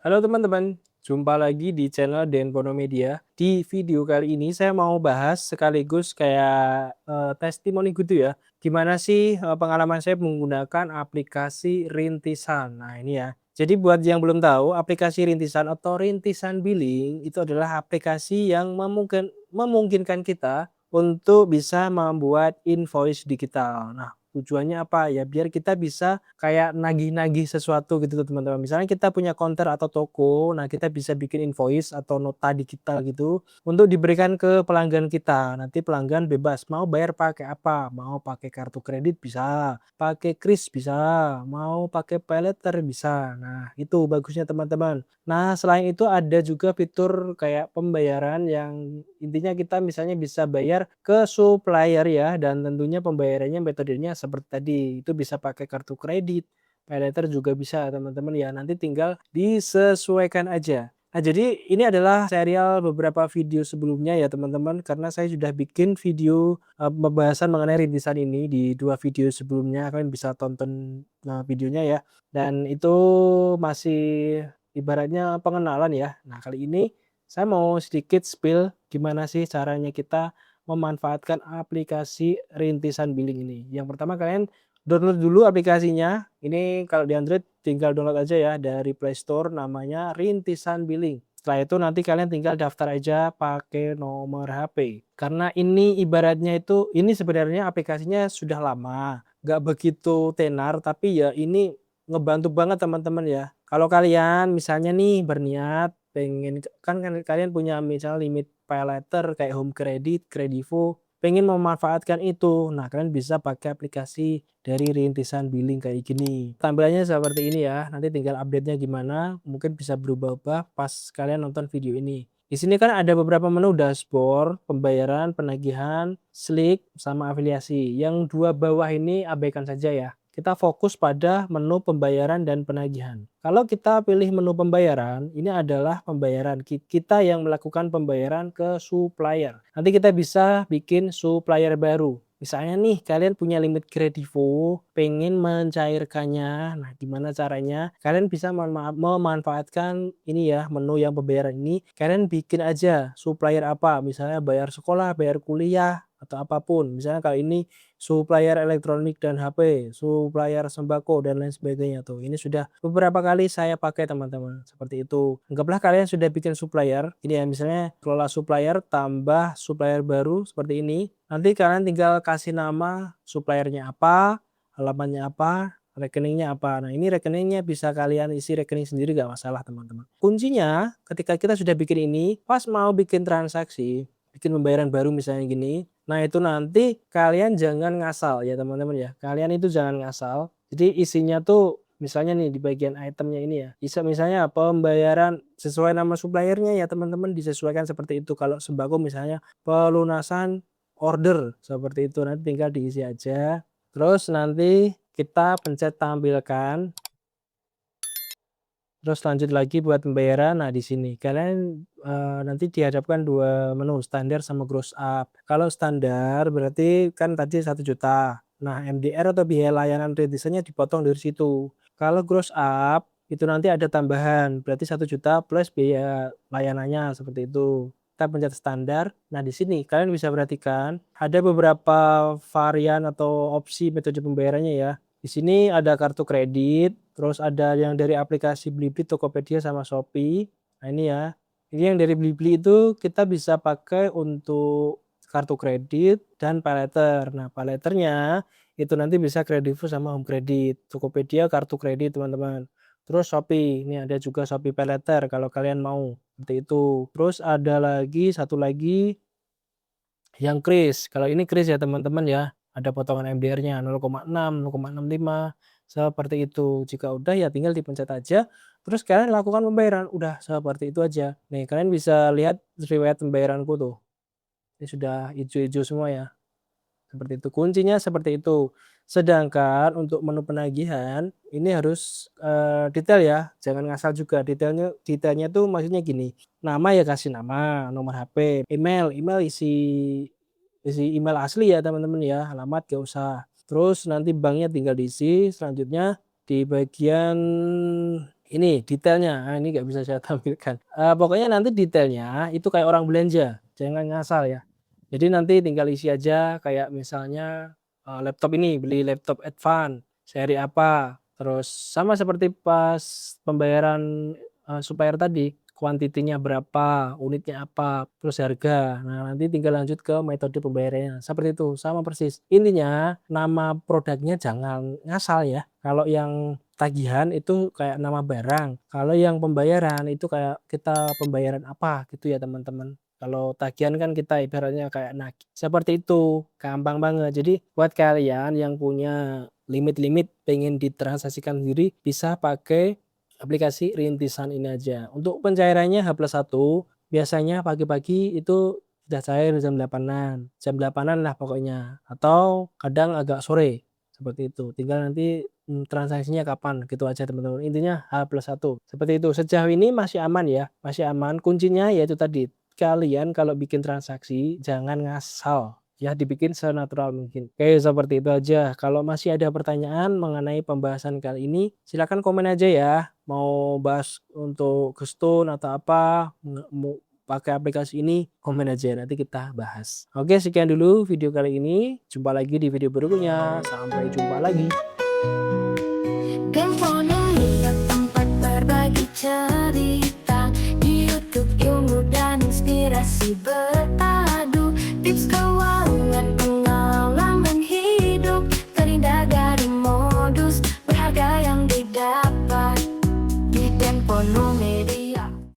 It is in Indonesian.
Halo teman-teman, jumpa lagi di channel Denpono Media. Di video kali ini saya mau bahas sekaligus kayak testimoni gitu ya. Gimana sih pengalaman saya menggunakan aplikasi Rintisan. Nah ini ya. Jadi buat yang belum tahu, aplikasi Rintisan atau Rintisan Billing itu adalah aplikasi yang memungkinkan kita untuk bisa membuat invoice digital. Nah, tujuannya apa? Ya biar kita bisa kayak nagih-nagih sesuatu gitu tuh teman-teman. Misalnya kita punya counter atau toko, nah kita bisa bikin invoice atau nota digital gitu untuk diberikan ke pelanggan kita. Nanti pelanggan bebas mau bayar pakai apa, mau pakai kartu kredit bisa, pakai kris bisa, mau pakai paylater bisa. Nah, itu bagusnya teman-teman. Nah, selain itu ada juga fitur kayak pembayaran yang intinya kita misalnya bisa bayar ke supplier ya, dan tentunya pembayarannya metodenya seperti tadi, itu bisa pakai kartu kredit, paylater juga bisa teman-teman ya, nanti tinggal disesuaikan aja. Nah, jadi ini adalah serial beberapa video sebelumnya ya teman-teman, karena saya sudah bikin video pembahasan mengenai rintisan ini di 2 video sebelumnya, kalian bisa tonton videonya ya. Dan itu masih ibaratnya pengenalan ya. Nah, kali ini saya mau sedikit spill gimana sih caranya kita memanfaatkan aplikasi Rintisan Billing ini. Yang pertama kalian download dulu aplikasinya. Ini kalau di Android tinggal download aja ya dari Play Store namanya Rintisan Billing. Setelah itu nanti kalian tinggal daftar aja pakai nomor HP. Karena ini ibaratnya itu ini sebenarnya aplikasinya sudah lama, nggak begitu tenar tapi ya ini ngebantu banget teman-teman ya. Kalau kalian misalnya nih berniat pengen kan kalian punya misal limit paylater kayak Home Credit, Kredivo, pengen memanfaatkan itu. Nah, kalian bisa pakai aplikasi dari Rintisan Billing kayak gini. Tampilannya seperti ini ya. Nanti tinggal update-nya gimana, mungkin bisa berubah-ubah pas kalian nonton video ini. Di sini kan ada beberapa menu dashboard, pembayaran, penagihan, slik, sama afiliasi. Yang dua bawah ini abaikan saja ya. Kita fokus pada menu pembayaran dan penagihan. Kalau kita pilih menu pembayaran, ini adalah pembayaran kita yang melakukan pembayaran ke supplier. Nanti kita bisa bikin supplier baru. Misalnya nih, kalian punya limit Kredivo, pengen mencairkannya. Nah, gimana caranya? Kalian bisa memanfaatkan ini ya, menu yang pembayaran ini. Kalian bikin aja supplier apa, misalnya bayar sekolah, bayar kuliah, atau apapun. Misalnya kalau ini supplier elektronik dan HP, supplier sembako dan lain sebagainya tuh. Ini sudah beberapa kali saya pakai teman-teman, seperti itu. Anggaplah kalian sudah bikin supplier, ini ya misalnya kelola supplier tambah supplier baru seperti ini. Nanti kalian tinggal kasih nama suppliernya apa, halamannya apa, rekeningnya apa. Nah, ini rekeningnya bisa kalian isi rekening sendiri gak masalah teman-teman. Kuncinya ketika kita sudah bikin ini, pas mau bikin transaksi, bikin pembayaran baru misalnya gini, nah itu nanti kalian jangan ngasal ya teman-teman ya. Kalian itu jangan ngasal. Jadi isinya tuh misalnya nih di bagian itemnya ini ya. Bisa misalnya pembayaran sesuai nama suppliernya ya teman-teman disesuaikan seperti itu. Kalau sembako misalnya pelunasan order seperti itu nanti tinggal diisi aja. Terus nanti kita pencet tampilkan. Terus lanjut lagi buat pembayaran. Nah, di sini kalian nanti dihadapkan 2 menu, standar sama gross up. Kalau standar berarti kan tadi 1 juta. Nah, MDR atau biaya layanan rintisannya dipotong dari situ. Kalau gross up itu nanti ada tambahan, berarti 1 juta plus biaya layanannya seperti itu. Kita pencet standar. Nah, di sini kalian bisa perhatikan ada beberapa varian atau opsi metode pembayarannya ya. Di sini ada kartu kredit, terus ada yang dari aplikasi Blibli, Tokopedia, sama Shopee. Nah ini ya, ini yang dari Blibli itu kita bisa pakai untuk kartu kredit dan paylater. Nah paylaternya itu nanti bisa Kredivo sama Home Credit. Tokopedia kartu kredit teman-teman. Terus Shopee, ini ada juga Shopee paylater kalau kalian mau. Seperti itu. Terus ada lagi, satu lagi yang kris. Kalau ini kris ya teman-teman ya, ada potongan MDR-nya 0,6, 0,65 seperti itu. Jika udah ya tinggal dipencet aja, terus kalian lakukan pembayaran, udah seperti itu aja. Nih kalian bisa lihat riwayat pembayaranku tuh, ini sudah hijau-hijau semua ya, seperti itu. Kuncinya seperti itu. Sedangkan untuk menu penagihan ini harus detail ya, jangan ngasal juga. Detailnya tuh maksudnya gini, nama ya kasih nama, nomor HP, email isi email asli ya teman-teman ya, alamat gak usah. Terus nanti banknya tinggal diisi. Selanjutnya di bagian Ini detailnya, ini nggak bisa saya tampilkan. Pokoknya nanti detailnya itu kayak orang belanja, jangan ngasal ya. Jadi nanti tinggal isi aja kayak misalnya, laptop ini, beli laptop advance, seri apa, terus sama seperti pas pembayaran, supplier tadi, kuantitinya berapa, unitnya apa, terus harga. Nah, nanti tinggal lanjut ke metode pembayarannya, seperti itu, sama persis. Intinya nama produknya jangan ngasal ya. Kalau yang tagihan itu kayak nama barang, kalau yang pembayaran itu kayak kita pembayaran apa gitu ya teman-teman. Kalau tagihan kan kita ibaratnya kayak nagih, seperti itu, gampang banget. Jadi buat kalian yang punya limit-limit pengen ditransaksikan sendiri, bisa pakai aplikasi rintisan ini aja. Untuk pencairannya H+1, biasanya pagi-pagi itu sudah cair jam 8-an, jam 8-an lah pokoknya, atau kadang agak sore, seperti itu. Tinggal nanti transaksinya kapan, gitu aja teman-teman. Intinya H+1, seperti itu. Sejauh ini masih aman ya, masih aman. Kuncinya yaitu tadi, kalian kalau bikin transaksi jangan ngasal ya, dibikin senatural mungkin. Oke, seperti itu aja. Kalau masih ada pertanyaan mengenai pembahasan kali ini, silakan komen aja ya. Mau bahas untuk Gestun atau apa, mau pakai aplikasi ini, komen aja nanti kita bahas. Oke, sekian dulu video kali ini. Jumpa lagi di video berikutnya. Sampai jumpa lagi. Gamebonomy, tempat berbagi cerita di YouTube, ilmu dan inspirasi berpadu, tips